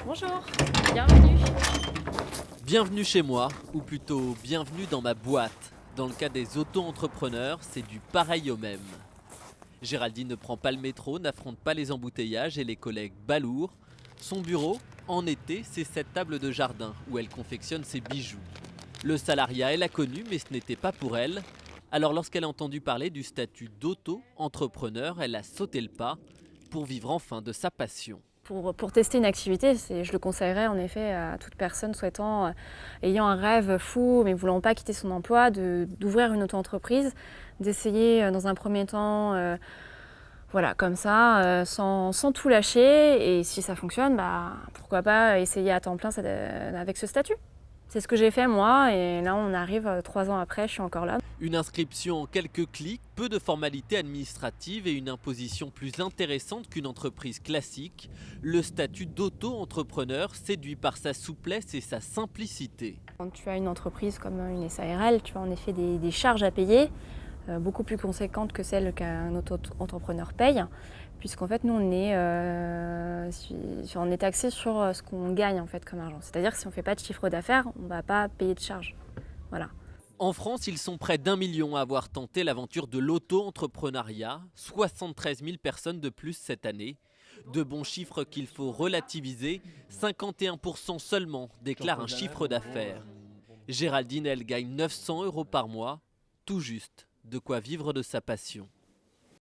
Bonjour, bienvenue. Bienvenue chez moi, ou plutôt bienvenue dans ma boîte. Dans le cas des auto-entrepreneurs, c'est du pareil au même. Géraldine ne prend pas le métro, n'affronte pas les embouteillages et les collègues balourds. Son bureau, en été, c'est cette table de jardin où elle confectionne ses bijoux. Le salariat, elle l'a connu, mais ce n'était pas pour elle. Alors lorsqu'elle a entendu parler du statut d'auto-entrepreneur, elle a sauté le pas pour vivre enfin de sa passion. Pour tester une activité, je le conseillerais en effet à toute personne souhaitant, ayant un rêve fou mais voulant pas quitter son emploi, d'ouvrir une auto-entreprise, d'essayer dans un premier temps, voilà, comme ça, sans tout lâcher. Et si ça fonctionne, pourquoi pas essayer à temps plein avec ce statut. C'est ce que j'ai fait moi et là on arrive 3 ans après, je suis encore là. Une inscription en quelques clics, peu de formalités administratives et une imposition plus intéressante qu'une entreprise classique, le statut d'auto-entrepreneur séduit par sa souplesse et sa simplicité. Quand tu as une entreprise comme une SARL, tu as en effet des charges à payer, beaucoup plus conséquentes que celles qu'un auto-entrepreneur paye, puisqu'en fait nous on est taxé sur ce qu'on gagne en fait comme argent. C'est-à-dire que si on ne fait pas de chiffre d'affaires, on ne va pas payer de charges. Voilà. En France, ils sont près d'1 million à avoir tenté l'aventure de l'auto-entrepreneuriat, 73 000 personnes de plus cette année. De bons chiffres qu'il faut relativiser, 51% seulement déclarent un chiffre d'affaires. Géraldine, elle gagne 900 € par mois, tout juste de quoi vivre de sa passion.